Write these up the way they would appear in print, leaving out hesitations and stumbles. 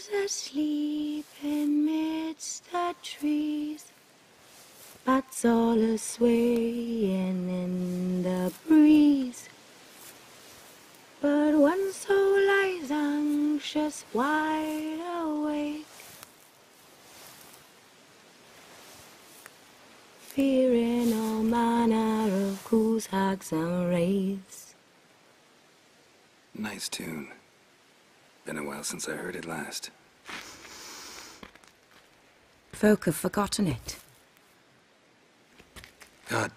is asleep amidst the trees. Bats all a swaying in the breeze. But one soul lies anxious, wide awake, fearing all manner of ghouls, hags, and wraiths. Nice tune. Been a while since I heard it last. Folk have forgotten it. Got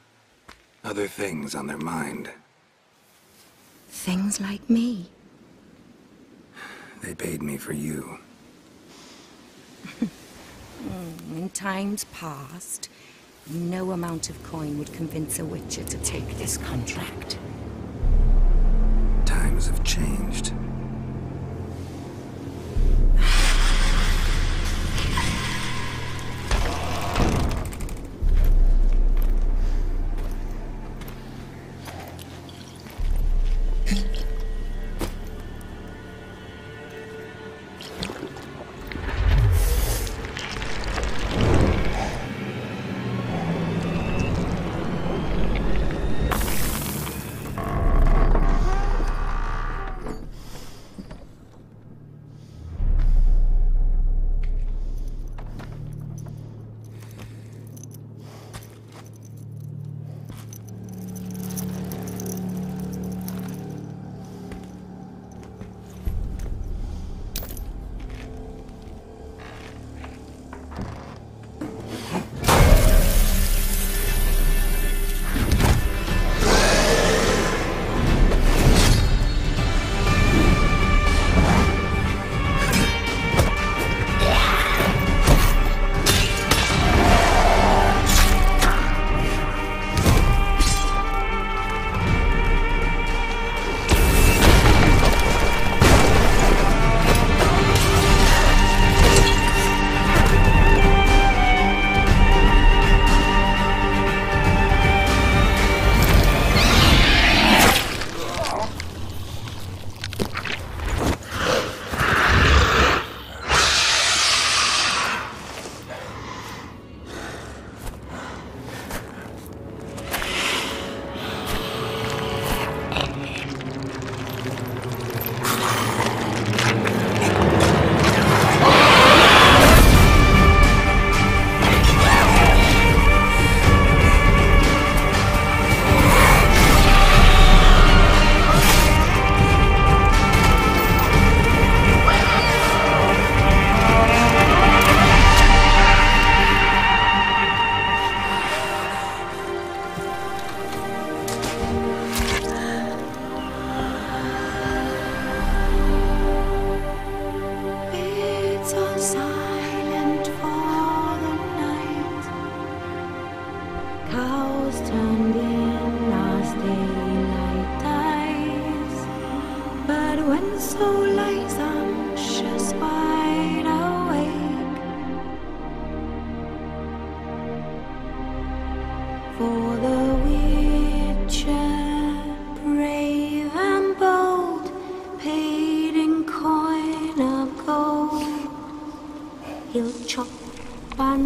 other things on their mind. Things like me. They paid me for you. In times past, no amount of coin would convince a witcher to take this contract. Times have changed.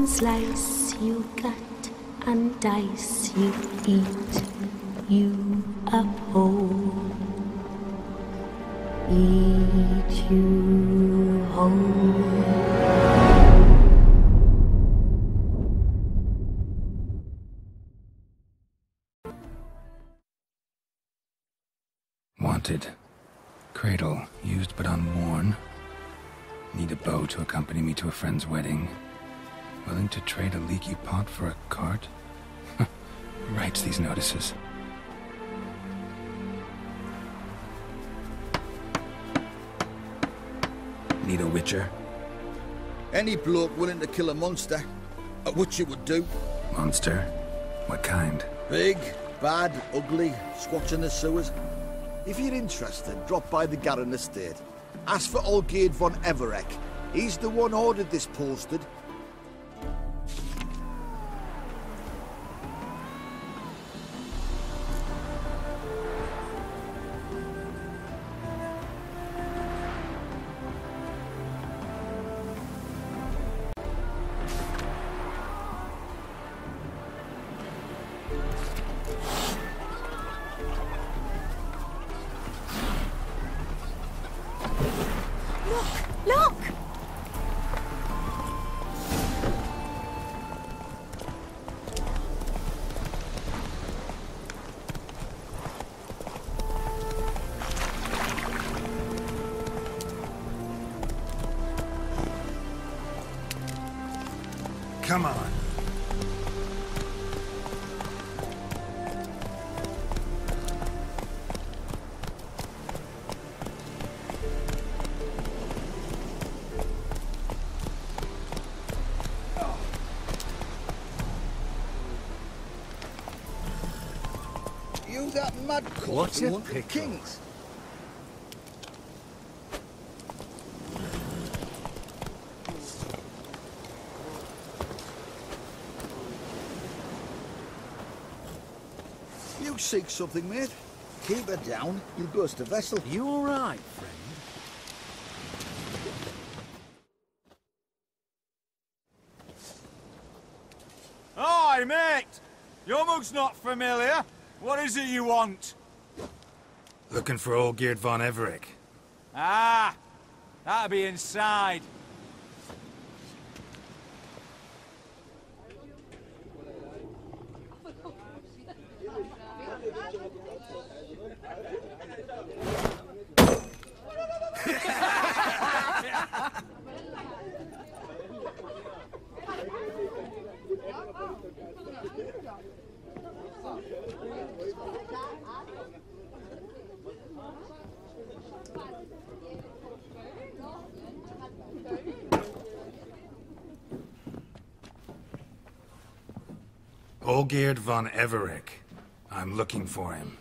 Slice you cut and dice you eat, you uphold, eat you whole. Wanted. Cradle, used but unworn. Need a bow to accompany me to a friend's wedding. Willing to trade a leaky pot for a cart? Who writes these notices? Need a witcher? Any bloke willing to kill a monster, a witcher would do. Monster? What kind? Big, bad, ugly, squatching the sewers. If you're interested, drop by the Garren estate. Ask for Olgierd von Everek. He's the one ordered this posted. Look! Come on. You that mad cunt What who a wanted pickle. kings. You seek something, mate? Keep her down, you'll burst the vessel. You all right, friend? Hi, mate! Your mug's not familiar. What is it you want? Looking for old Geert von Everec. Ah! That'll be inside. Olgeerd von Everec. I'm looking for him.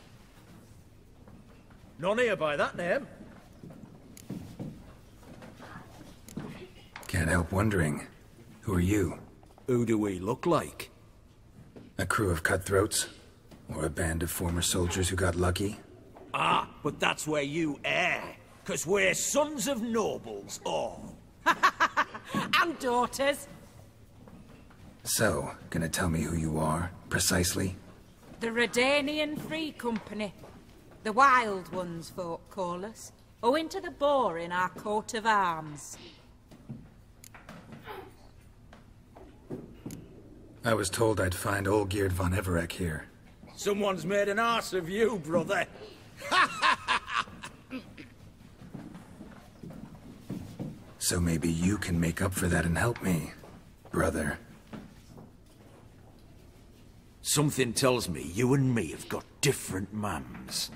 None here by that name. Can't help wondering. Who are you? Who do we look like? A crew of cutthroats? Or a band of former soldiers who got lucky? Ah, but that's where you err. 'Cause we're sons of nobles, all. And daughters. So, gonna tell me who you are, precisely? The Redanian Free Company. The Wild Ones, folk call us. Owing to the boar in our coat of arms. I was told I'd find Olgeerd von Everec here. Someone's made an arse of you, brother. So maybe you can make up for that and help me, brother. Something tells me you and me have got different mams.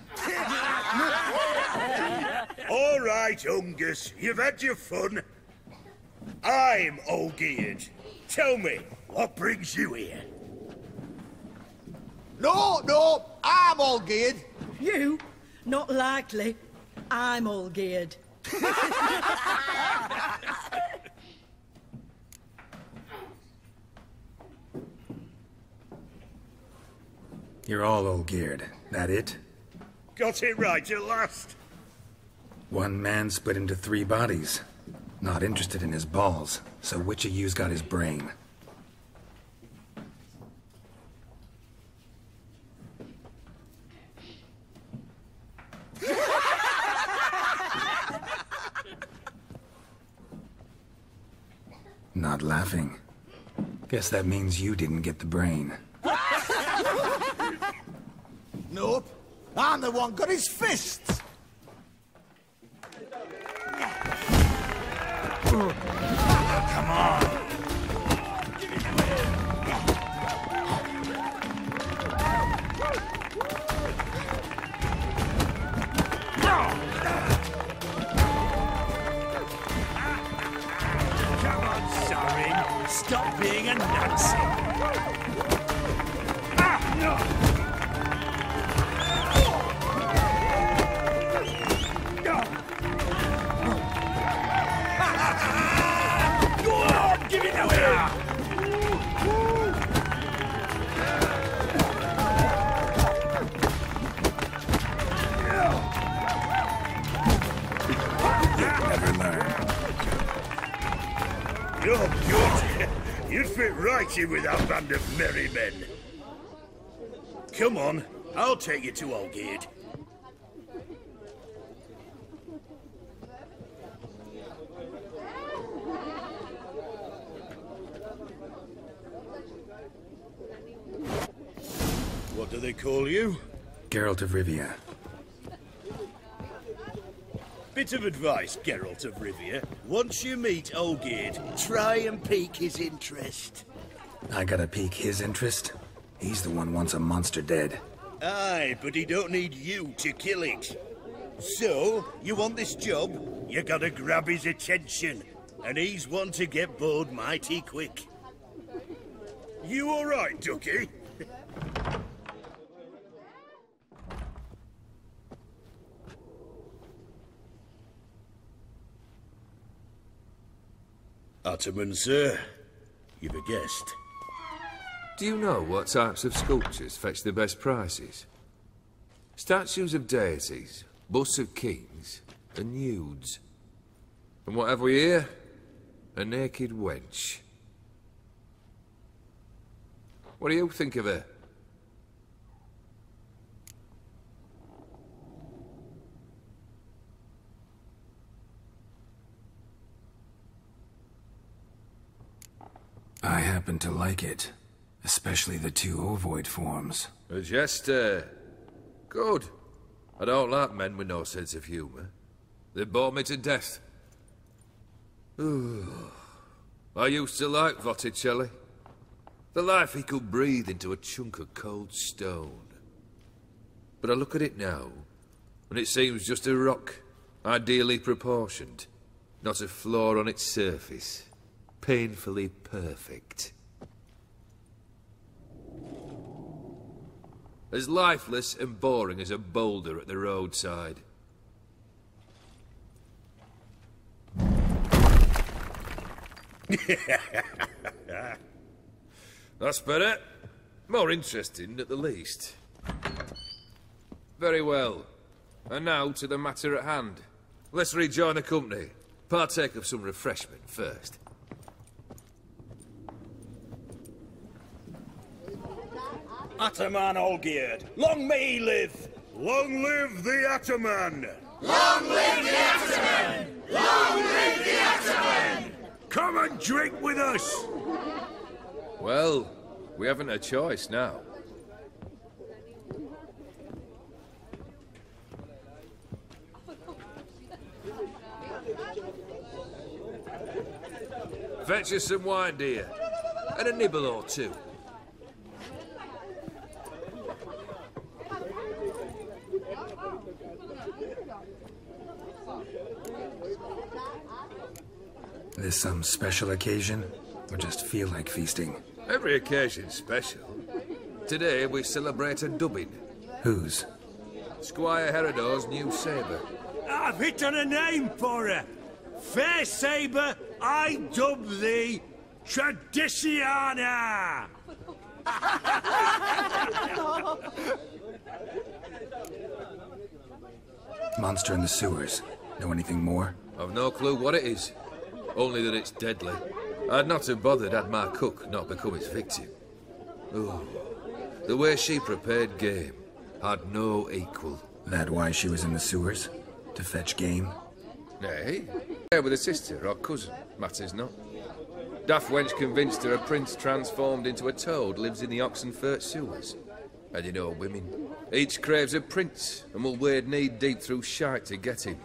All right, Ungus, you've had your fun. I'm Olgeerd. Tell me, what brings you here? No, I'm all geared. You? Not likely. I'm all geared. You're all Olgeerd, that it? Got it right at last. One man split into 3 bodies. Not interested in his balls, so which of you's got his brain? Not laughing. Guess that means you didn't get the brain. Nope. I'm the one got his fists. Come on. Come on, Sarin. Stop being a Nazi. Go on, give it to him. Never learn. You're good. You'd fit right in with our band of merry men. Come on, I'll take you to Olgeerd. call you? Geralt of Rivia. Bit of advice, Geralt of Rivia. Once you meet Olgierd, try and pique his interest. I gotta pique his interest? He's the one wants a monster dead. Aye, but he don't need you to kill it. So, you want this job? You gotta grab his attention. And he's one to get bored mighty quick. You alright, Ducky? Ataman, sir. You've a guest. Do you know what types of sculptures fetch the best prices? Statues of deities, busts of kings, and nudes. From what have we here? A naked wench. What do you think of her? I happen to like it. Especially the two ovoid forms. A jester. Good. I don't like men with no sense of humour. They bore me to death. I used to like Botticelli. The life he could breathe into a chunk of cold stone. But I look at it now, and it seems just a rock, ideally proportioned. Not a flaw on its surface. Painfully perfect. As lifeless and boring as a boulder at the roadside. That's better. More interesting, at the least. Very well. And now to the matter at hand. Let's rejoin the company. Partake of some refreshment first. Ataman Olgierd, long may he live! Long live the Ataman! Long live the Ataman! Long live the Ataman! Come and drink with us! Well, we haven't a choice now. Fetch us some wine, dear. And a nibble or two. This some special occasion? Or just feel like feasting? Every occasion's special. Today we celebrate a dubbing. Whose? Squire Herodor's new sabre. I've hit on a name for her. Fair sabre, I dub thee Tradiciana! Monster in the sewers. Know anything more? I've no clue what it is. Only that it's deadly. I'd not have bothered had my cook not become its victim. Oh, the way she prepared game had no equal. That why she was in the sewers? To fetch game? Nay, there with a sister or cousin, matters not. Daft wench convinced her a prince transformed into a toad lives in the Oxenfurt sewers. And you know women, each craves a prince and will wade knee-deep through shite to get him.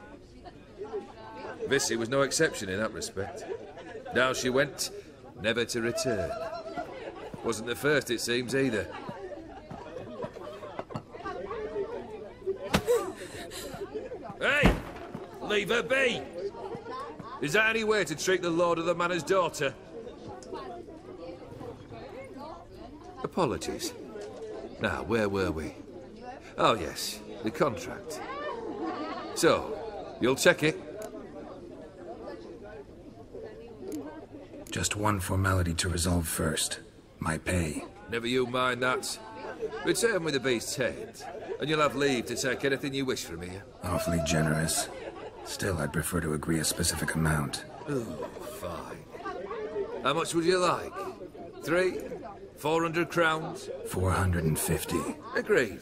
Vissy was no exception in that respect. Down she went, never to return. Wasn't the first, it seems, either. Hey! Leave her be! Is that any way to treat the lord of the manor's daughter? Apologies. Now, where were we? Oh, yes, the contract. So, you'll check it? Just one formality to resolve first. My pay. Never you mind that. Return with the beast's head, and you'll have leave to take anything you wish from here. Awfully generous. Still, I'd prefer to agree a specific amount. Oh, fine. How much would you like? 400 crowns? 450. Agreed.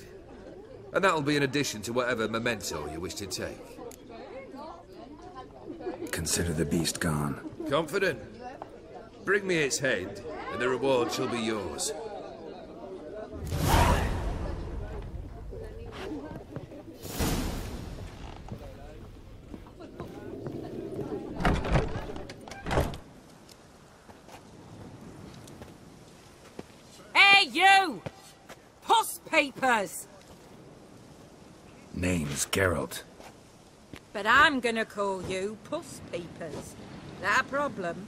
And that'll be in addition to whatever memento you wish to take. Consider the beast gone. Confident? Bring me its head, and the reward shall be yours. Papers! Name's Geralt. But I'm gonna call you Puss Papers. That a problem?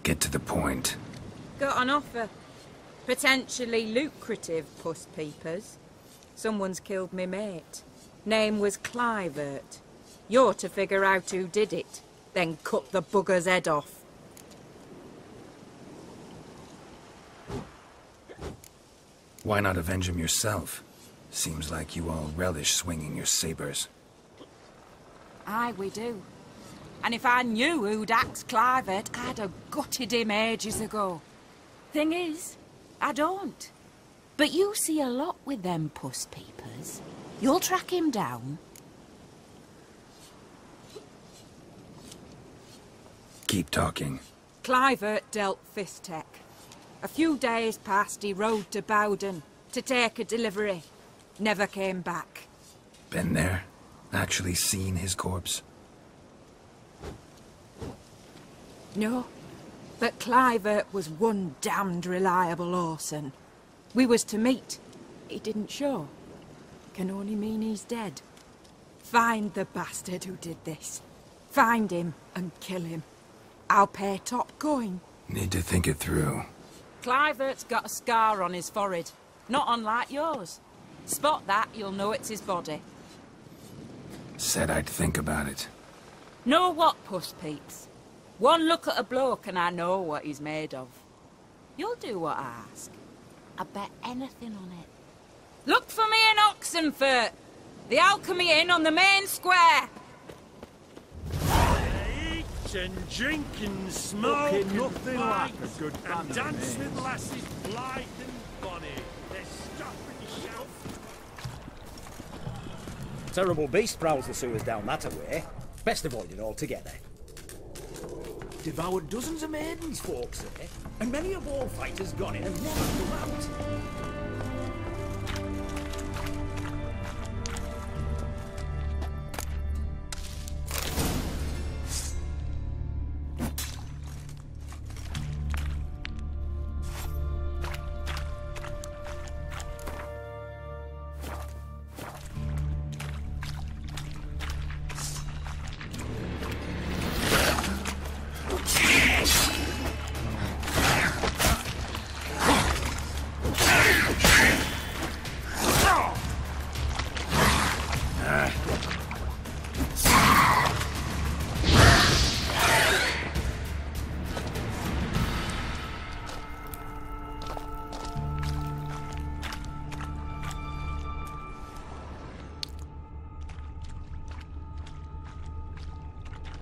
Get to the point. Got an offer. Potentially lucrative Puss Papers. Someone's killed me mate. Name was Clivert. You're to figure out who did it, then cut the bugger's head off. Why not avenge him yourself? Seems like you all relish swinging your sabers. Aye, we do. And if I knew who'd axed Clivert, I'd have gutted him ages ago. Thing is, I don't. But you see a lot with them Puss Papers. You'll track him down. Keep talking. Clivert dealt Fistech. A few days past, he rode to Bowden to take a delivery. Never came back. Been there? Actually seen his corpse? No, but Clivert was one damned reliable horseman. We was to meet. He didn't show. Can only mean he's dead. Find the bastard who did this. Find him and kill him. I'll pay top coin. Need to think it through. Clivert's got a scar on his forehead. Not unlike yours. Spot that, you'll know it's his body. Said I'd think about it. Know what, Puss Peeps? One look at a bloke and I know what he's made of. You'll do what I ask. I bet anything on it. Look for me in Oxenfurt. The Alchemy Inn on the main square. Eat and drink and smoke Looking and nothing fight like a good and family, dance mate. with lasses blithe and bonny. They're stopping the shelf. Terrible beast prowls the sewers down that way. Best avoid it altogether. Devoured dozens of maidens, folks say, and many a war fighter's gone in and never come out.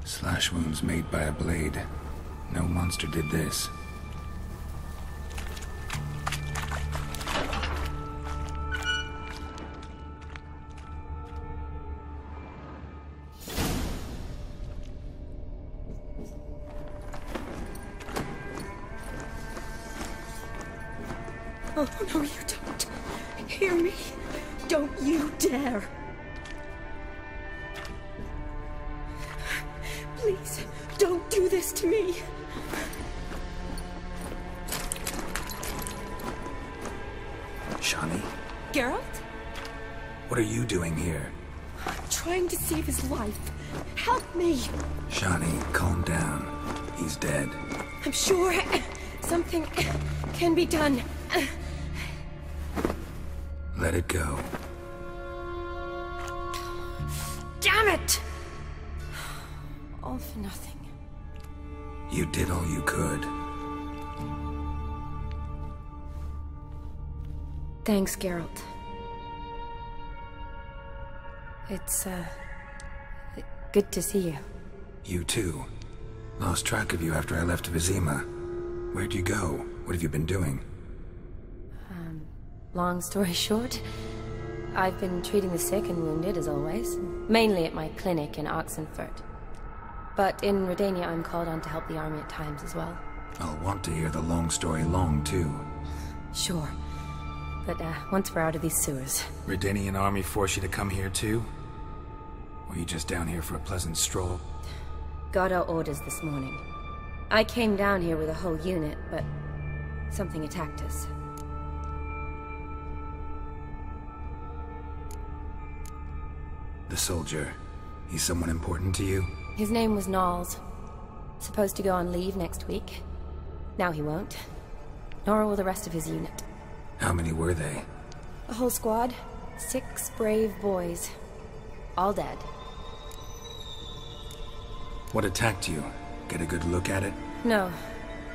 Slash wounds made by a blade. No monster did this. Oh, no, you don't. Hear me? Don't you dare. Please, don't do this to me. Shani? Geralt? What are you doing here? I'm trying to save his life. Help me. Shani, calm down. He's dead. I'm sure something can be done. Let it go. Damn it! All for nothing. You did all you could. Thanks, Geralt. It's, good to see you. You too. Lost track of you after I left Vizima. Where'd you go? What have you been doing? Long story short, I've been treating the sick and wounded, as always. Mainly at my clinic in Oxenfurt. But in Redania, I'm called on to help the army at times as well. I'll want to hear the long story long, too. Sure. But, once we're out of these sewers... Redanian army force you to come here, too? Or you just down here for a pleasant stroll? Got our orders this morning. I came down here with a whole unit, but... something attacked us. The soldier. He's someone important to you? His name was Knowles. Supposed to go on leave next week. Now he won't. Nor will the rest of his unit. How many were they? A whole squad. 6 brave boys. All dead. What attacked you? Get a good look at it? No.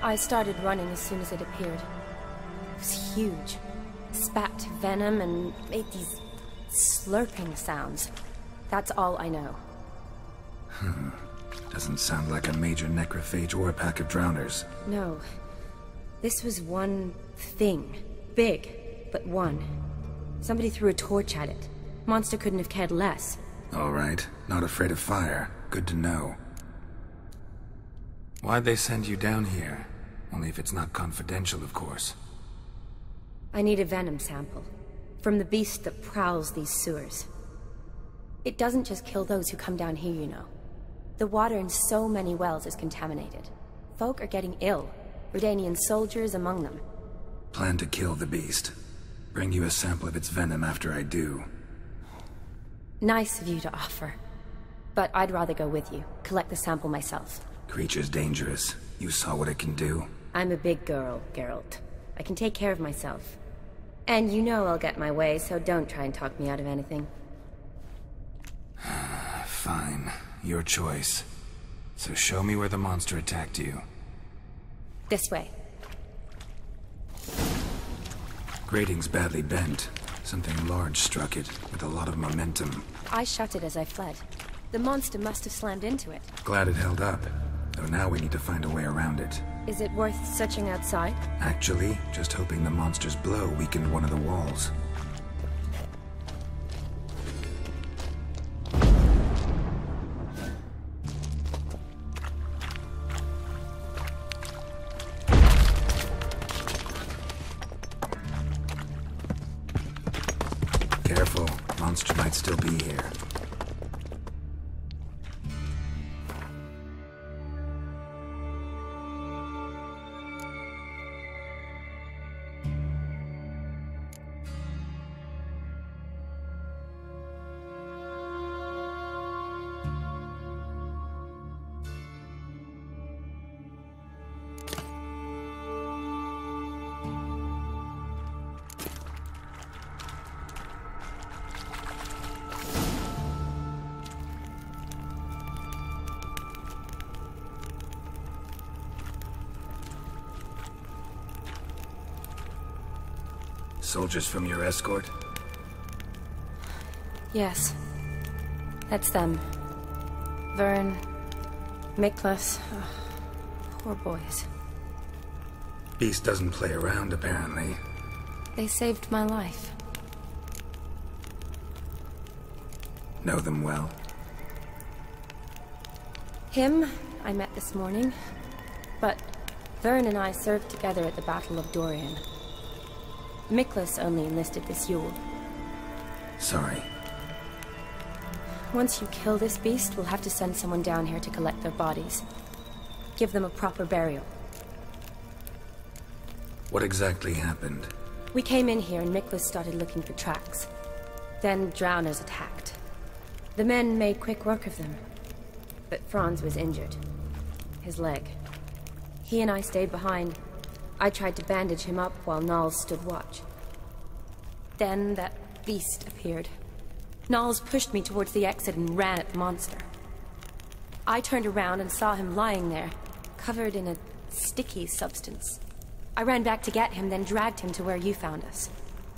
I started running as soon as it appeared. It was huge. Spat venom and made these slurping sounds. That's all I know. Doesn't sound like a major necrophage or a pack of drowners. No. This was one thing. Big, but one. Somebody threw a torch at it. Monster couldn't have cared less. All right. Not afraid of fire. Good to know. Why'd they send you down here? Only if it's not confidential, of course. I need a venom sample. From the beast that prowls these sewers. It doesn't just kill those who come down here, you know. The water in so many wells is contaminated. Folk are getting ill. Redanian soldiers among them. Plan to kill the beast. Bring you a sample of its venom after I do. Nice of you to offer. But I'd rather go with you. Collect the sample myself. Creature's dangerous. You saw what it can do. I'm a big girl, Geralt. I can take care of myself. And you know I'll get my way, so don't try and talk me out of anything. Fine. Your choice. So show me where the monster attacked you. This way. Grating's badly bent. Something large struck it, with a lot of momentum. I shut it as I fled. The monster must have slammed into it. Glad it held up. Though now we need to find a way around it. Is it worth searching outside? Actually, just hoping the monster's blow weakened one of the walls. Careful, monster might still be here. Soldiers from your escort? Yes. That's them. Vern, Miklas. Oh, poor boys. Beast doesn't play around, apparently. They saved my life. Know them well? Him, I met this morning. But Vern and I served together at the Battle of Dorian. Miklas only enlisted this Yule. Sorry. Once you kill this beast, we'll have to send someone down here to collect their bodies. Give them a proper burial. What exactly happened? We came in here and Miklas started looking for tracks. Then drowners attacked. The men made quick work of them. But Franz was injured. His leg. He and I stayed behind. I tried to bandage him up while Knowles stood watch. Then that beast appeared. Knowles pushed me towards the exit and ran at the monster. I turned around and saw him lying there, covered in a sticky substance. I ran back to get him, then dragged him to where you found us.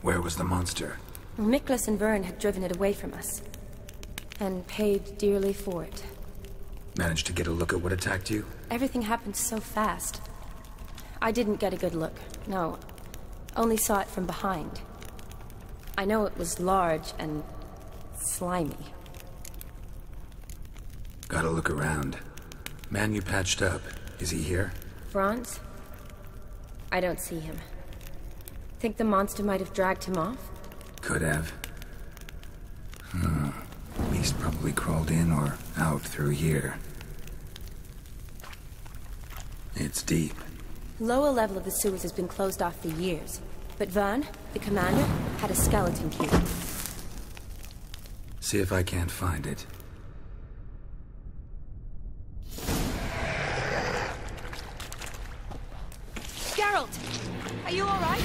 Where was the monster? Miklas and Vern had driven it away from us. And paid dearly for it. Managed to get a look at what attacked you? Everything happened so fast. I didn't get a good look, no. Only saw it from behind. I know it was large and slimy. Gotta look around. Man you patched up, is he here? Franz? I don't see him. Think the monster might have dragged him off? Could have. Beast probably crawled in or out through here. It's deep. Lower level of the sewers has been closed off for years. But Vern, the commander, had a skeleton key. See if I can't find it. Geralt! Are you alright?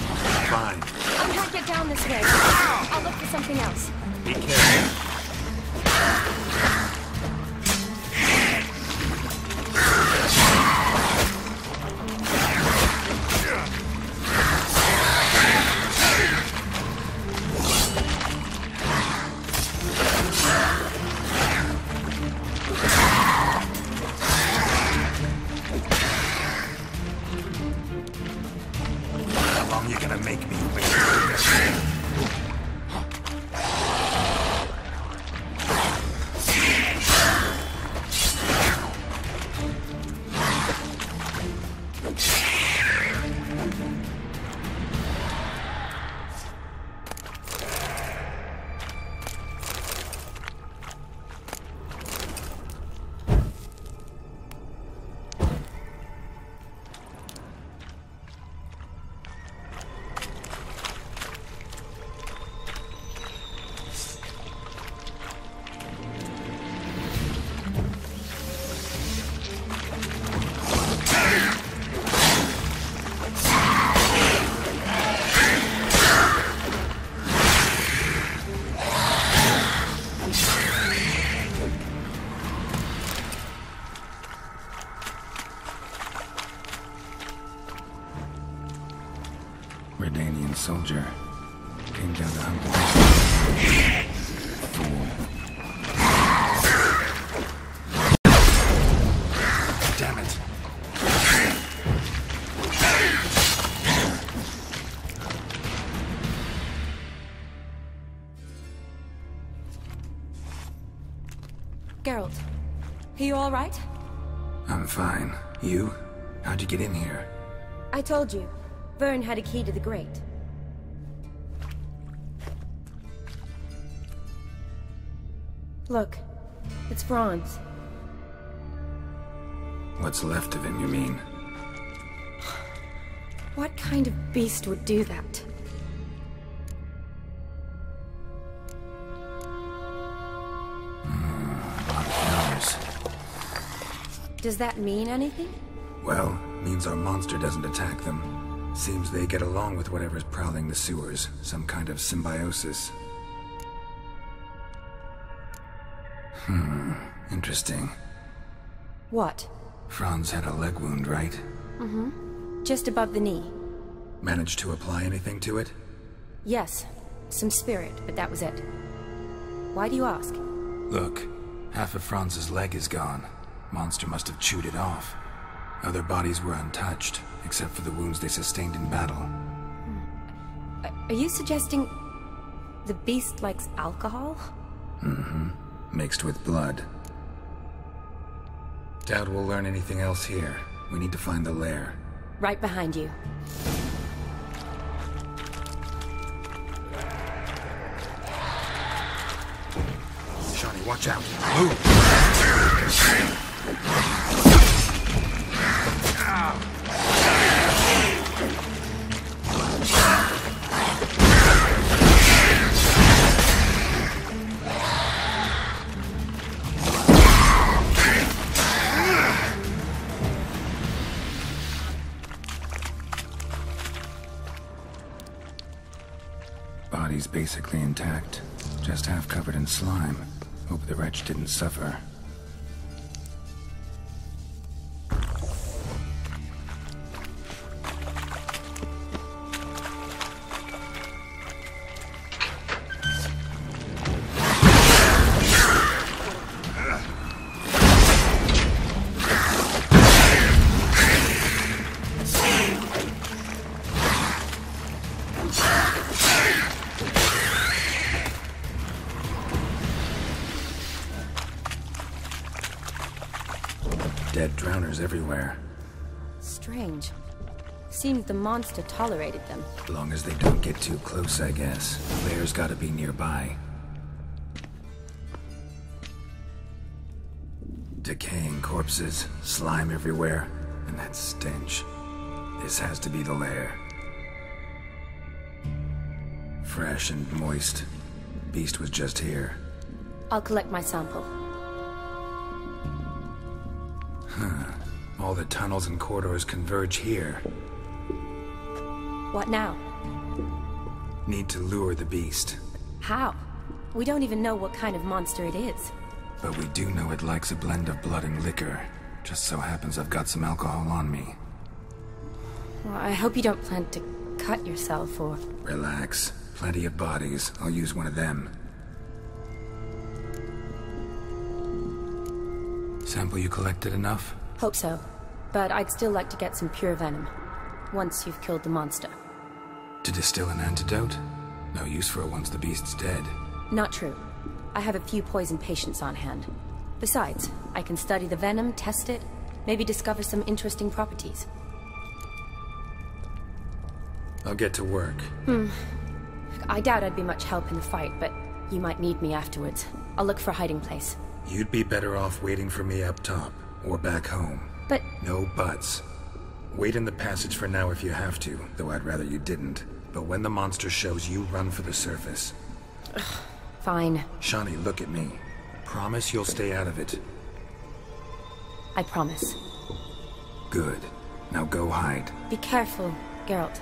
Fine. I can't get down this way. I'll look for something else. Be careful. Soldier came down to hunt. Fool. Damn it. Geralt, are you all right? I'm fine. You? How'd you get in here? I told you. Vern had a key to the grate. Look, it's Franz. What's left of him, you mean? What kind of beast would do that? A lot of flowers. Does that mean anything? Well, means our monster doesn't attack them. Seems they get along with whatever's prowling the sewers. Some kind of symbiosis. Interesting. What? Franz had a leg wound, right? Mm-hmm. Just above the knee. Managed to apply anything to it? Yes. Some spirit, but that was it. Why do you ask? Look, half of Franz's leg is gone. Monster must have chewed it off. Other bodies were untouched, except for the wounds they sustained in battle. Are you suggesting the beast likes alcohol? Mm-hmm. Mixed with blood. Doubt we'll learn anything else here. We need to find the lair. Right behind you. Shawnee, watch out. Move! Body's basically intact, just half covered in slime. Hope the wretch didn't suffer. Dead drowners everywhere. Strange. Seems the monster tolerated them. As long as they don't get too close, I guess. Lair's gotta be nearby. Decaying corpses, slime everywhere, and that stench. This has to be the lair. Fresh and moist. Beast was just here. I'll collect my sample. All the tunnels and corridors converge here. What now? Need to lure the beast. How? We don't even know what kind of monster it is. But we do know it likes a blend of blood and liquor. Just so happens I've got some alcohol on me. Well, I hope you don't plan to cut yourself or... Relax. Plenty of bodies. I'll use one of them. Sample you collected enough? Hope so. But I'd still like to get some pure venom. Once you've killed the monster. To distill an antidote? No use for it once the beast's dead. Not true. I have a few poison patients on hand. Besides, I can study the venom, test it, maybe discover some interesting properties. I'll get to work. I doubt I'd be much help in the fight, but you might need me afterwards. I'll look for a hiding place. You'd be better off waiting for me up top, or back home. But... No buts. Wait in the passage for now if you have to, though I'd rather you didn't. But when the monster shows, you run for the surface. Fine. Shani, look at me. Promise you'll stay out of it. I promise. Good. Now go hide. Be careful, Geralt.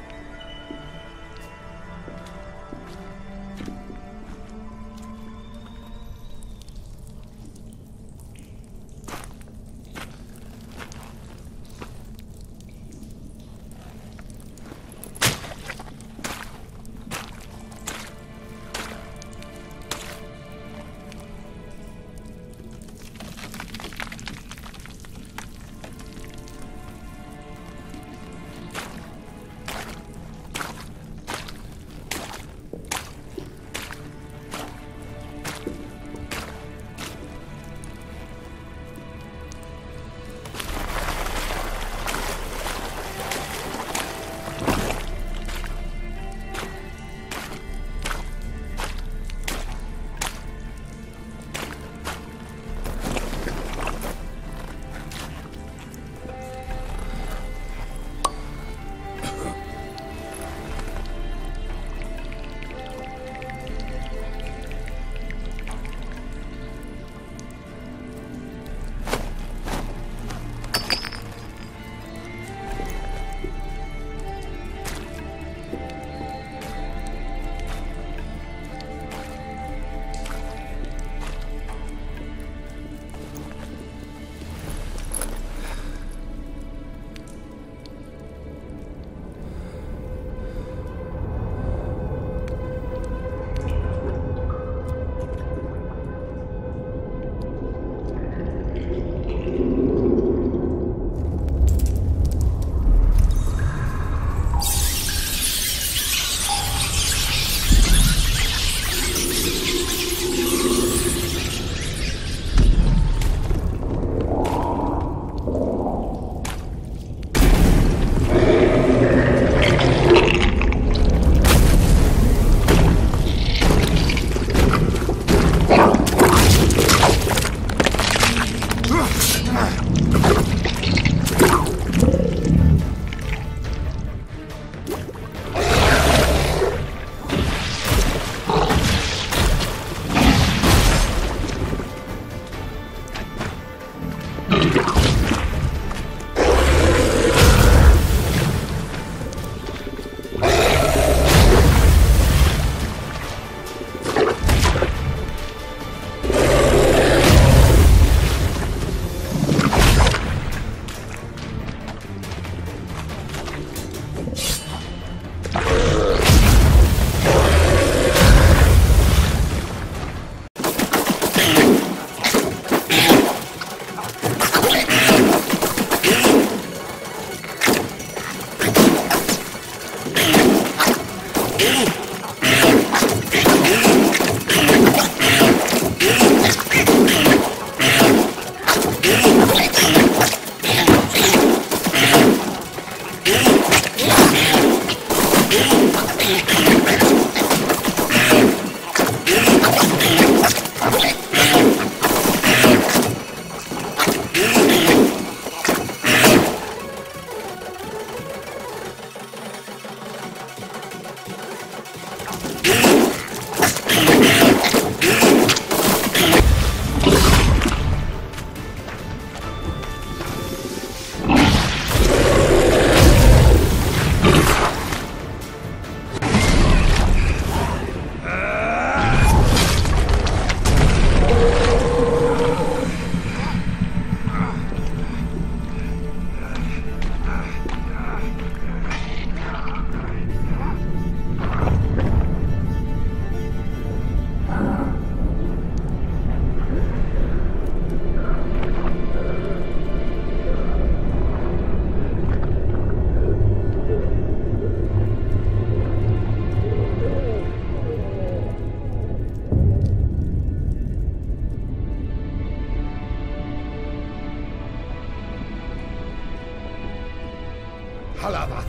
Halavath,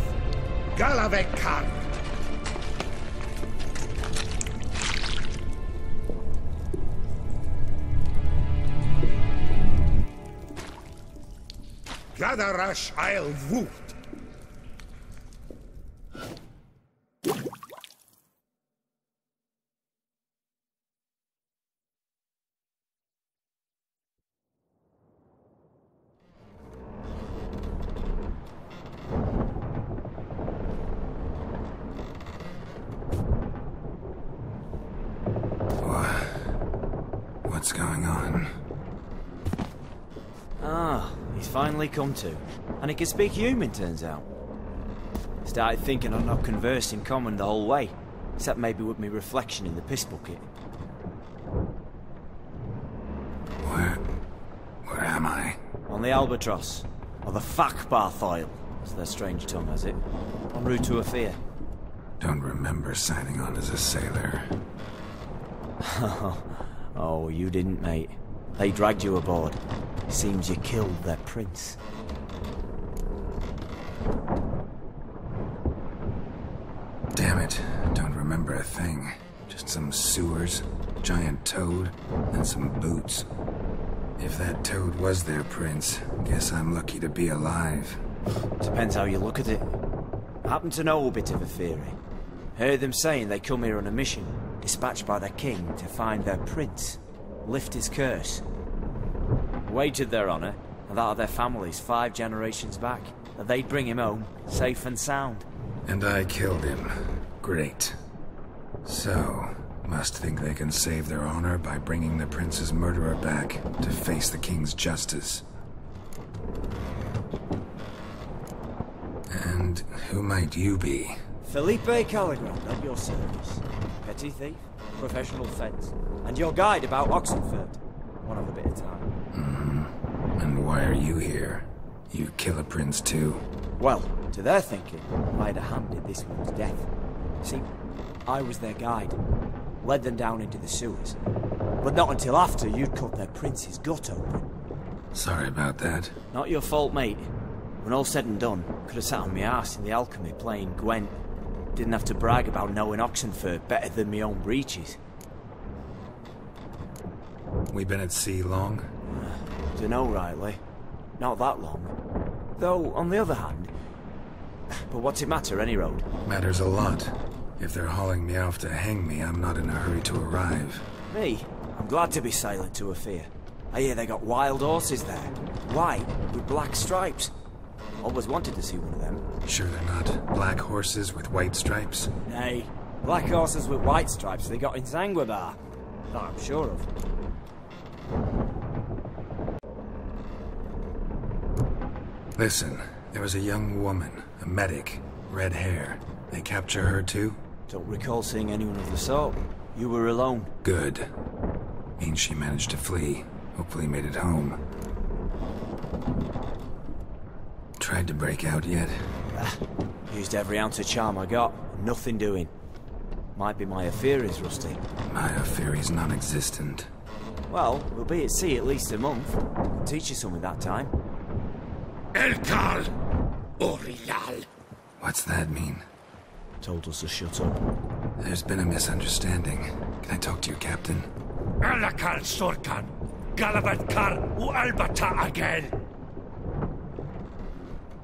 Galavekar. Gadarash I'll Woot. What's going on? Ah, he's finally come to. And he can speak human, turns out. Started thinking I'd not conversed in common the whole way, except maybe with me reflection in the piss bucket. Where am I? On the Albatross, or the Fakbarth Oil, as their strange tongue has it, en route to Afir. Don't remember signing on as a sailor. Oh, you didn't, mate. They dragged you aboard. Seems you killed their prince. Damn it, don't remember a thing. Just some sewers, giant toad, and some boots. If that toad was their prince, guess I'm lucky to be alive. Depends how you look at it. I happen to know a bit of a theory. Heard them saying they come here on a mission, dispatched by the king to find their prince, lift his curse. Wagered their honour, and that of their families 5 generations back, that they'd bring him home, safe and sound. And I killed him. Great. So, must think they can save their honor by bringing the prince's murderer back to face the king's justice. And who might you be? Felipe Caligrand, at your service. Petty thief, professional fence, and your guide about Oxenford. One of a bit of time. And why are you here? You kill a prince too? Well, to their thinking, I had a hand in this one's death. See, I was their guide. Led them down into the sewers. But not until after you'd cut their prince's gut open. Sorry about that. Not your fault, mate. When all said and done, could have sat on my arse in the alchemy playing Gwent. Didn't have to brag about knowing Oxenford better than my own breeches. We been at sea long? Dunno rightly. Not that long. Though, on the other hand... But what's it matter, any road? Matters a lot. If they're hauling me off to hang me, I'm not in a hurry to arrive. Me? I'm glad to be sailing to Afir. I hear they got wild horses there. White, with black stripes. Always wanted to see one of them. Sure they're not black horses with white stripes? Nay, black horses with white stripes they got in Zanguebar. That I'm sure of. Listen, there was a young woman, a medic, red hair. They capture her too? Don't recall seeing anyone of the sort. You were alone. Good. Means she managed to flee. Hopefully made it home. Tried to break out yet? Used every ounce of charm I got. Nothing doing. Might be my affair is rusty. My affair is non-existent. Well, we'll be at sea at least a month. Teach you something that time. Elkal! Orial! What's that mean? Told us to shut up. There's been a misunderstanding. Can I talk to your captain? Alakal Sorkan! Galabat Kar u Albata again!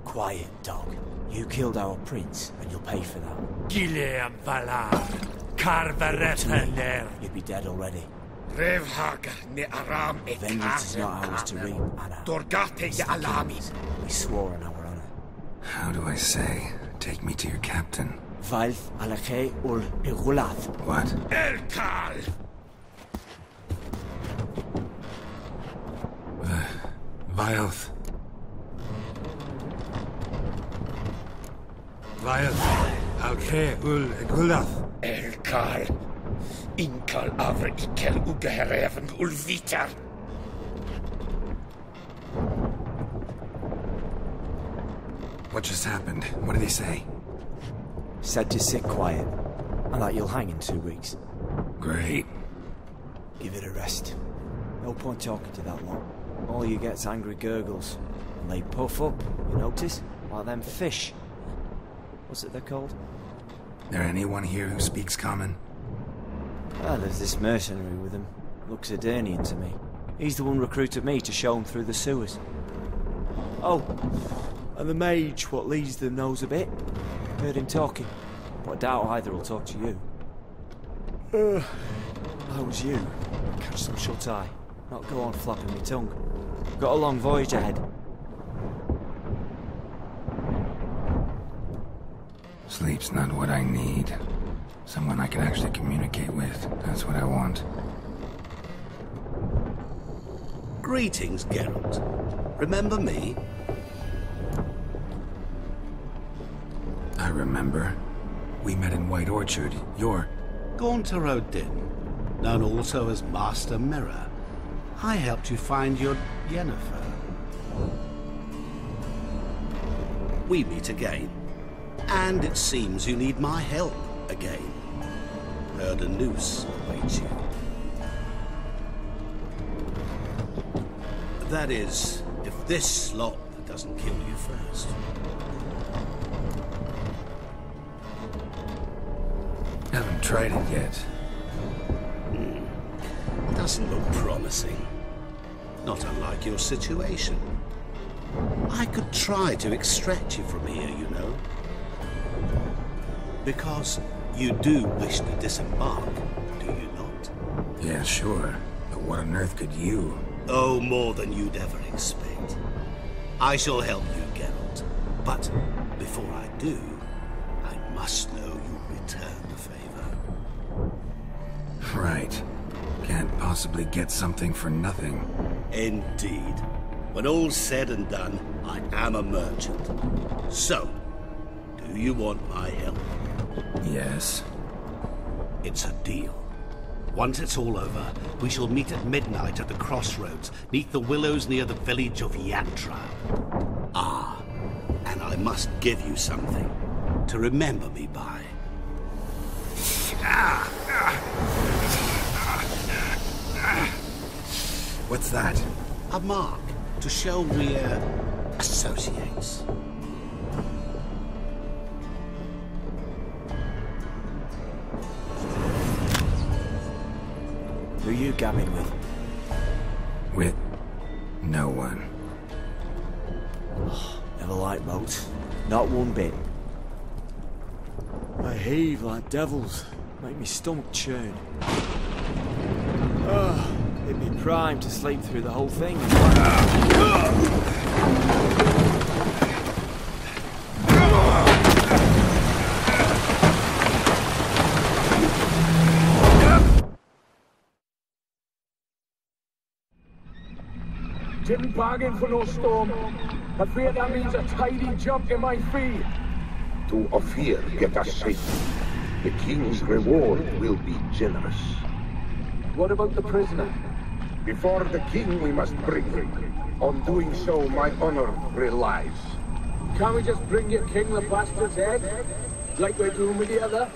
Quiet, dog. You killed our prince, and you'll pay for that. Gileam Valar! Karvaretener! You'd be dead already. Revhaga ne Aram et Vengeance is not ours to reap, Anna. Dorgate ya Alami! We swore on our honor. How do I say? Take me to your captain. Valth alache ul igulath. What? Elkal! Vilth. Vilth. Alche ul igulath. Elkal! Inkal avre ikel ugehereven ulvitar! What just happened? What did he say? Said to sit quiet, and that you'll hang in 2 weeks. Great. Give it a rest. No point talking to that lot. All you get's angry gurgles. And they puff up, you notice? Like them fish. What's it they're called? There anyone here who speaks common? Ah, there's this mercenary with him. Looks Edirnian to me. He's the one recruited me to show him through the sewers. Oh, and the mage what leads them knows a bit. Heard him talking, but I doubt either will talk to you. How was you? Catch some shut-eye. Not go on flapping my tongue. Got a long voyage ahead. Sleep's not what I need. Someone I can actually communicate with. That's what I want. Greetings, Geralt. Remember me? I remember. We met in White Orchard. You're... Gaunter O'Din, known also as Master Mirror. I helped you find your Yennefer. We meet again. And it seems you need my help again. Heard a noose awaits you. That is, if this slop doesn't kill you first. Haven't tried it yet. Doesn't look promising. Not unlike your situation. I could try to extract you from here, you know. Because you do wish to disembark, do you not? Yeah, sure. But what on earth could you? Oh, more than you'd ever expect. I shall help you, Geralt. But before I do, I must know you return the favor. Right. Can't possibly get something for nothing. Indeed. When all's said and done, I am a merchant. So, do you want my help? Yes. It's a deal. Once it's all over, we shall meet at midnight at the crossroads, neath the willows near the village of Yantra. Ah, and I must give you something to remember me by. What's that? A mark to show we're associates. Who are you gabbing with? With no one. Never liked boats. Not one bit. I heave like devils. Make me stomach churn. It'd be prime to sleep through the whole thing. Didn't bargain for no storm. I fear that means a tidy jump in my fee. To Ophir get us safe. The king's reward will be generous. What about the prisoner? Before the king we must bring him. On doing so, my honor relies. Can't we just bring your king the bastard's head? Like we're doing with the other?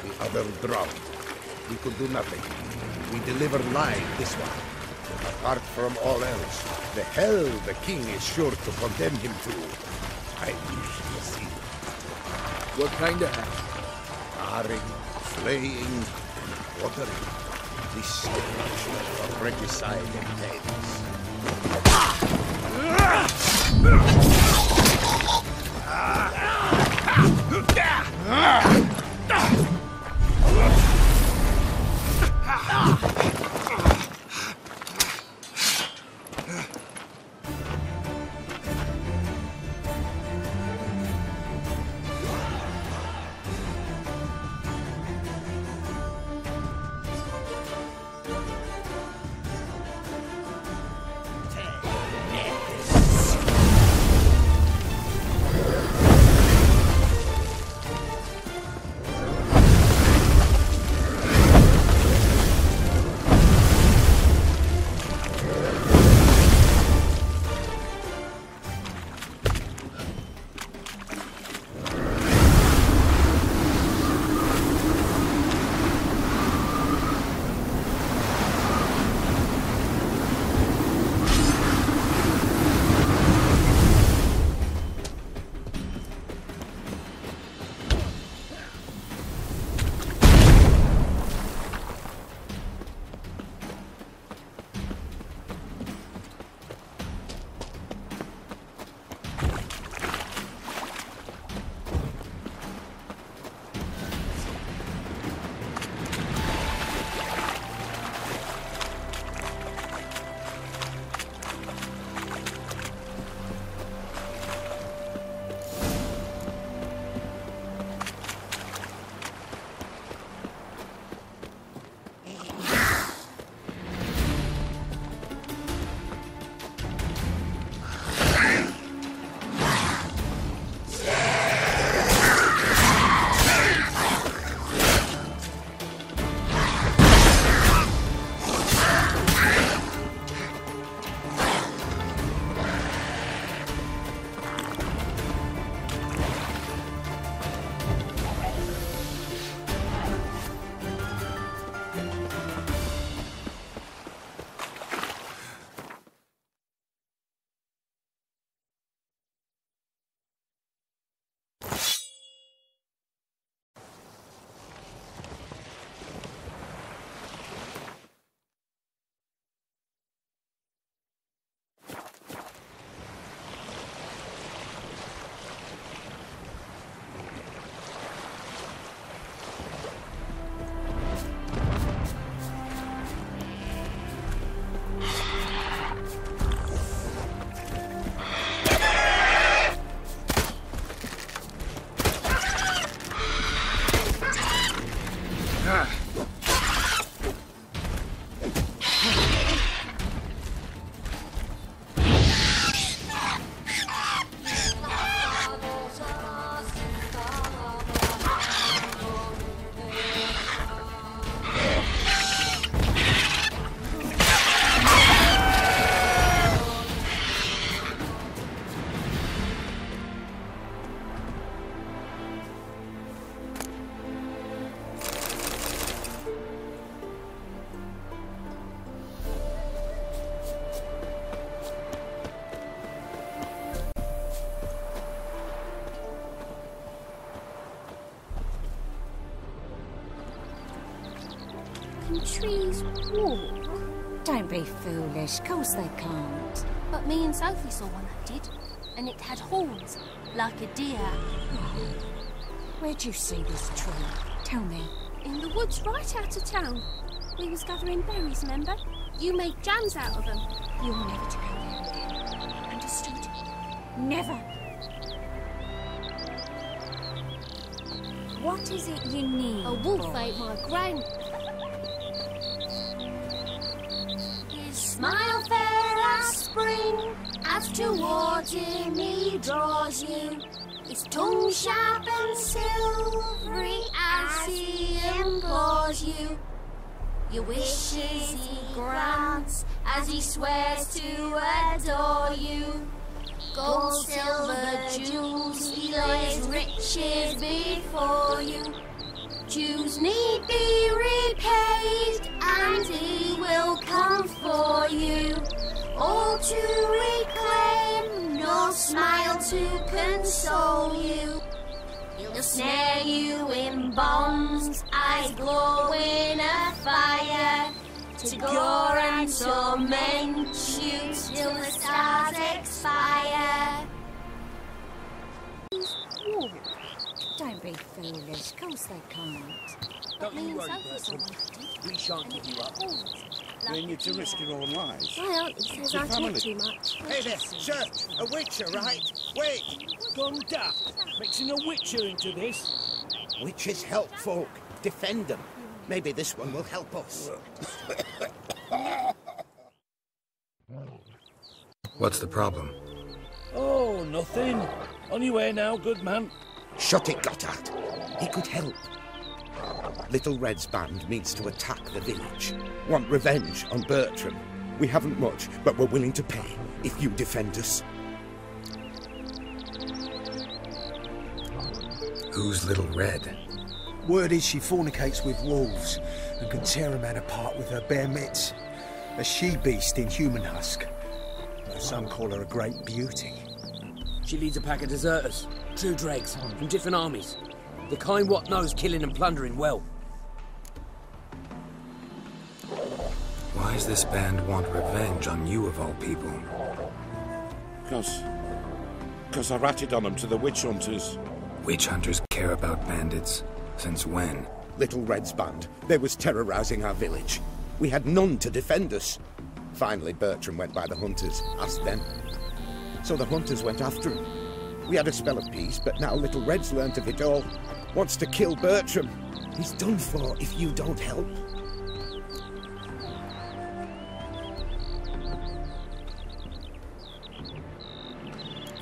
The other drowned. We could do nothing. We deliver live this one. Apart from all else, the hell the king is sure to condemn him to. I wish to see it. What kind of hell? Tarring, flaying, and watering. This stage of regicide and madness. trees walk? Don't be foolish. Of course they can't. But me and Sophie saw one that did, and it had horns, like a deer. Where'd you see this tree? Tell me. In the woods right out of town. We was gathering berries, remember? You made jams out of them. You're never to go there again. Understood? Never. What is it you need? A wolf ate my gran. His smile fair as spring, as towards him he draws you. His tongue sharp and silvery as he implores you. Your wishes he grants as he swears to adore you. Gold, silver, jewels, he lays riches before you. Dues need be repaid, and he will come for you. All to reclaim, nor smile to console you. He'll snare you in bonds, eyes glowing a fire, to gore and torment you till the stars expire. Don't be foolish. Of course they can't. Don't you worry, Bertram. We shan't give you up. Bring you to risk your own lives. My auntie says I talk too much. Hey there, sir. A witcher, right? Wait. Gone daft. Mixing a witcher into this. Witches help folk. Defend them. Maybe this one will help us. What's the problem? Oh, nothing. On your way now, good man. Shut it, Gotthard. He could help. Little Red's band means to attack the village. Want revenge on Bertram. We haven't much, but we're willing to pay if you defend us. Who's Little Red? Word is she fornicates with wolves and can tear a man apart with her bare mitts. A she-beast in human husk. Though some call her a great beauty. She leads a pack of deserters, true dregs, from different armies. The kind what knows killing and plundering well. Why does this band want revenge on you of all people? Because I ratted on them to the witch hunters. Witch hunters care about bandits? Since when? Little Red's band. They was terrorizing our village. We had none to defend us. Finally, Bertram went by the hunters, asked them. So the hunters went after him. We had a spell of peace, but now Little Red's learnt of it all. Wants to kill Bertram. He's done for if you don't help.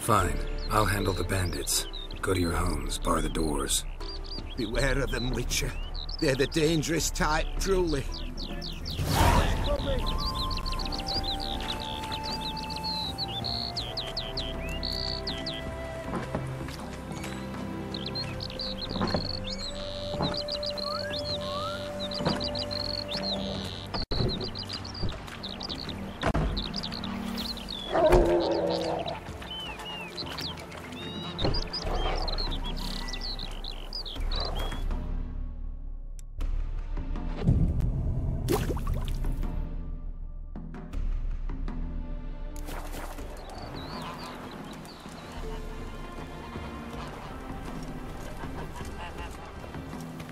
Fine. I'll handle the bandits. Go to your homes, bar the doors. Beware of them, Witcher. They're the dangerous type, truly.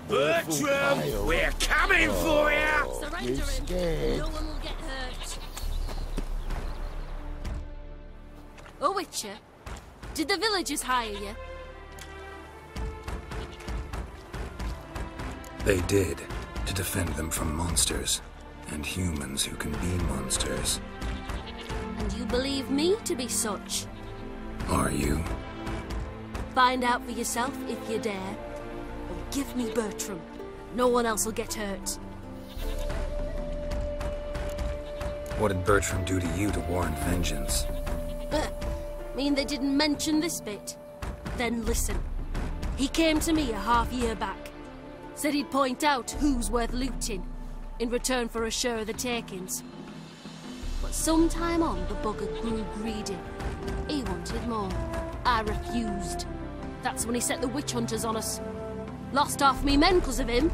Bertram, we're coming for you! Surrender him. No one will get hurt. Oh, Witcher, did the villagers hire you? They did, to defend them from monsters, and humans who can be monsters. And you believe me to be such? Are you? Find out for yourself if you dare. Or give me Bertram. No one else will get hurt. What did Bertram do to you to warrant vengeance? Mean they didn't mention this bit? Then listen. He came to me a half-year back. Said he'd point out who's worth looting, in return for a share of the takings. But sometime on, the bugger grew greedy. He wanted more. I refused. That's when he set the witch hunters on us. Lost half me men 'cause of him.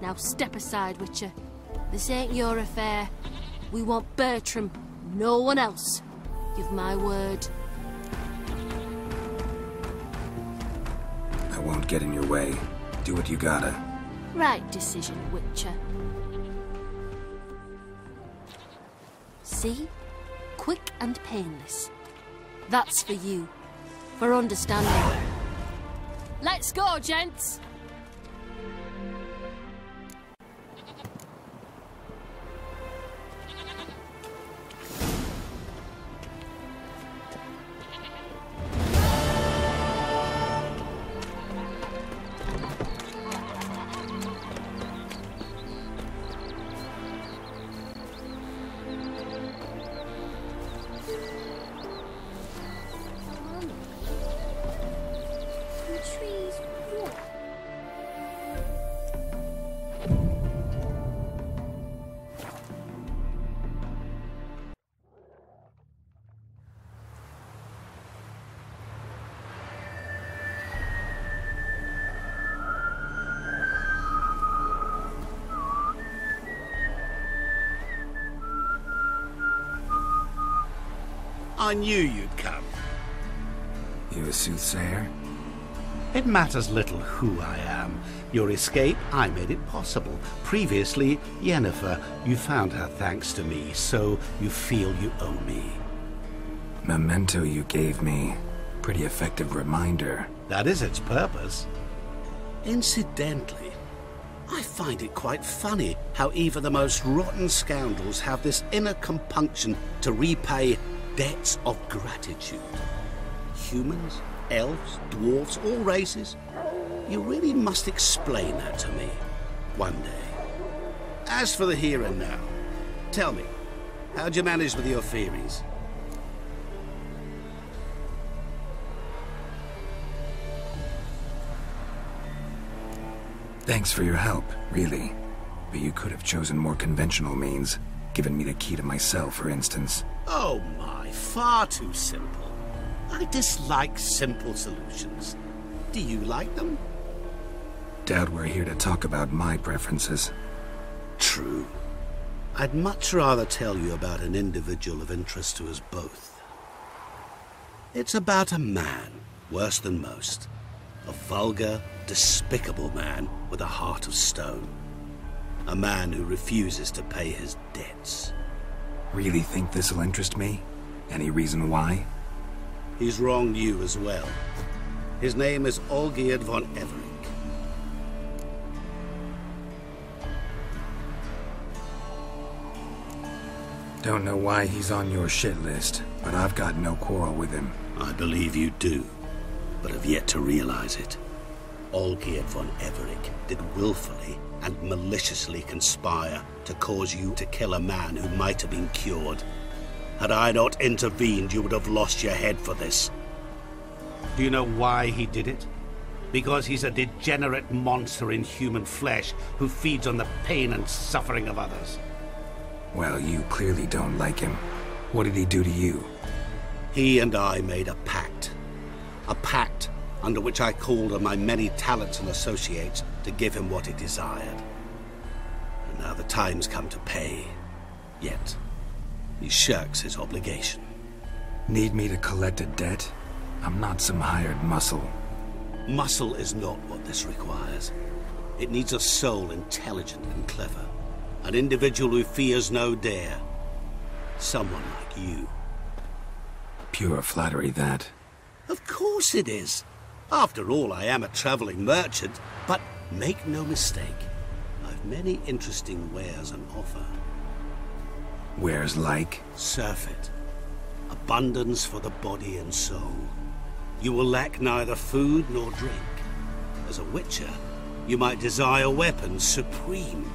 Now step aside, Witcher. This ain't your affair. We want Bertram, no one else. Give my word. I won't get in your way. Do what you gotta. Right decision, Witcher. See? Quick and painless. That's for you. For understanding. Let's go, gents! I knew you'd come. You a soothsayer? It matters little who I am. Your escape, I made it possible. Previously, Yennefer, you found her thanks to me, so you feel you owe me. Memento you gave me. Pretty effective reminder. That is its purpose. Incidentally, I find it quite funny how even the most rotten scoundrels have this inner compunction to repay debts of gratitude. Humans, elves, dwarves, all races. You really must explain that to me one day. As for the here and now, tell me, how'd you manage with your theories? Thanks for your help, really. But you could have chosen more conventional means. Given me the key to my cell, for instance. Oh my, far too simple. I dislike simple solutions. Do you like them? Doubt we're here to talk about my preferences. True. I'd much rather tell you about an individual of interest to us both. It's about a man, worse than most. A vulgar, despicable man with a heart of stone. A man who refuses to pay his debts. Really think this'll interest me? Any reason why? He's wronged you as well. His name is Olgierd von Everec. Don't know why he's on your shit list, but I've got no quarrel with him. I believe you do, but have yet to realize it. Olgierd von Everec did willfully and maliciously conspire to cause you to kill a man who might have been cured. Had I not intervened, you would have lost your head for this. Do you know why he did it? Because he's a degenerate monster in human flesh who feeds on the pain and suffering of others. Well, you clearly don't like him. What did he do to you? He and I made a pact. A pact under which I called on my many talents and associates to give him what he desired. And now the time's come to pay. Yet, he shirks his obligation. Need me to collect a debt? I'm not some hired muscle. Muscle is not what this requires. It needs a soul intelligent and clever. An individual who fears no dare. Someone like you. Pure flattery, that. Of course it is. After all, I am a traveling merchant, but make no mistake, I've many interesting wares on offer. Wares like? Surfeit. Abundance for the body and soul. You will lack neither food nor drink. As a witcher, you might desire weapons supreme.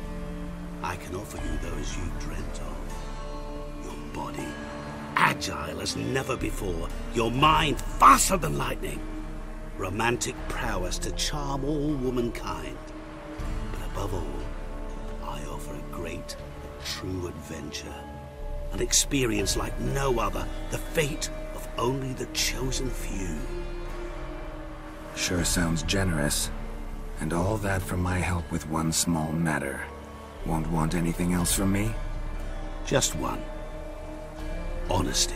I can offer you those you dreamt of. Your body, agile as never before. Your mind, faster than lightning. Romantic prowess to charm all womankind. But above all, I offer a great, true adventure. An experience like no other. The fate of only the chosen few. Sure sounds generous. And all that for my help with one small matter. Won't want anything else from me? Just one. Honesty.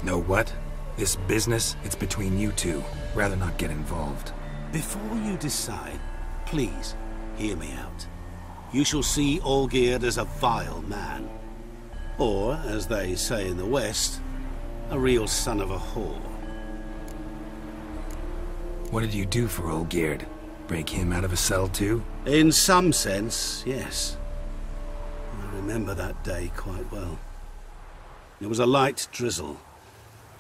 Know what? This business, it's between you two. Rather not get involved. Before you decide, please hear me out. You shall see Olgierd as a vile man. Or, as they say in the West, a real son of a whore. What did you do for Olgierd? Break him out of a cell too? In some sense, yes. I remember that day quite well. It was a light drizzle,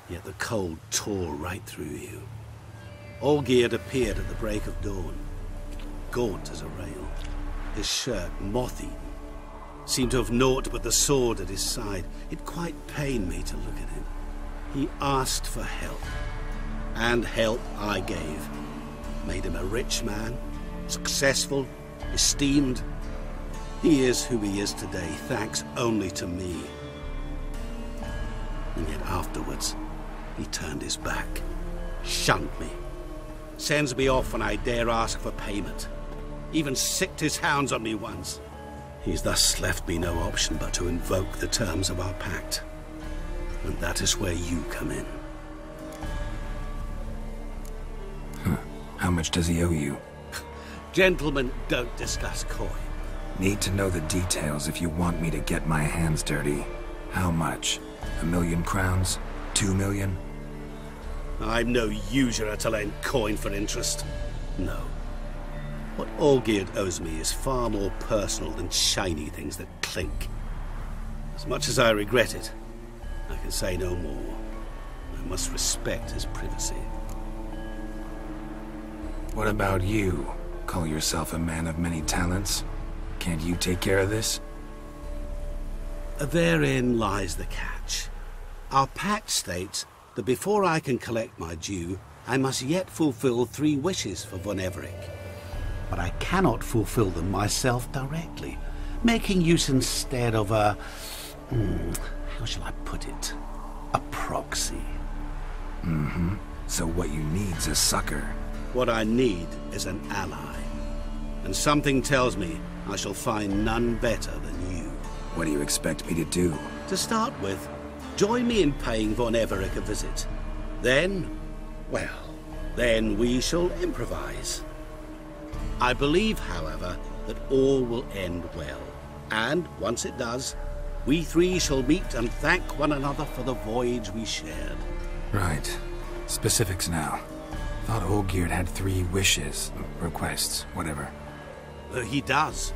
yet the cold tore right through you. Olgierd appeared at the break of dawn, gaunt as a rail, his shirt moth-eaten. Seemed to have naught but the sword at his side. It quite pained me to look at him. He asked for help, and help I gave. Made him a rich man, successful, esteemed. He is who he is today, thanks only to me. And yet afterwards, he turned his back, shunned me, sends me off when I dare ask for payment. Even sicked his hounds on me once. He's thus left me no option but to invoke the terms of our pact. And that is where you come in. How much does he owe you? Gentlemen don't discuss coin. Need to know the details if you want me to get my hands dirty. How much? 1,000,000 crowns? 2 million? I'm no usurer to lend coin for interest. No. What Olgierd owes me is far more personal than shiny things that clink. As much as I regret it, I can say no more. I must respect his privacy. What about you? Call yourself a man of many talents? Can't you take care of this? Therein lies the catch. Our pact states that before I can collect my due, I must yet fulfill 3 wishes for von Everec. But I cannot fulfill them myself directly, making use instead of a... how shall I put it? A proxy. Mm-hmm. So what you need's a sucker. What I need is an ally. And something tells me I shall find none better than you. What do you expect me to do? To start with, join me in paying von Everec a visit. Then, well, then we shall improvise. I believe, however, that all will end well. And, once it does, we 3 shall meet and thank one another for the voyage we shared. Right. Specifics now. Thought Olgierd had 3 wishes, requests, whatever. He does.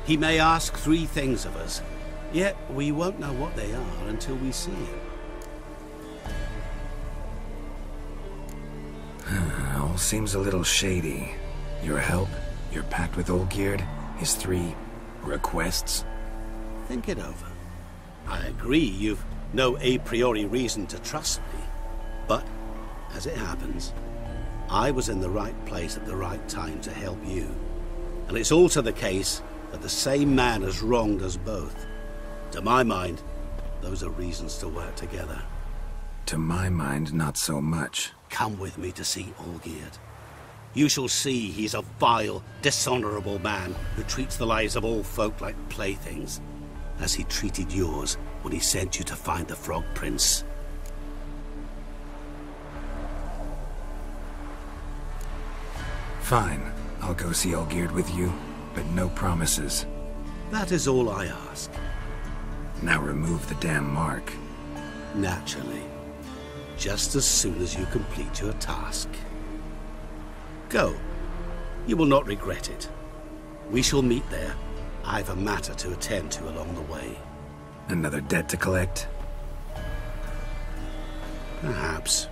He may ask 3 things of us, yet we won't know what they are until we see him. All seems a little shady. Your help, your pact with Olgierd, his 3 requests. Think it over. I agree you've no a priori reason to trust me, but, as it happens, I was in the right place at the right time to help you. And it's also the case that the same man has wronged us both. To my mind, those are reasons to work together. To my mind, not so much. Come with me to see Olgierd. You shall see he's a vile, dishonorable man who treats the lives of all folk like playthings, as he treated yours when he sent you to find the Frog Prince. Fine. I'll go see Olgierd with you, but no promises. That is all I ask. Now remove the damn mark. Naturally. Just as soon as you complete your task. Go. You will not regret it. We shall meet there. I've a matter to attend to along the way. Another debt to collect? Perhaps.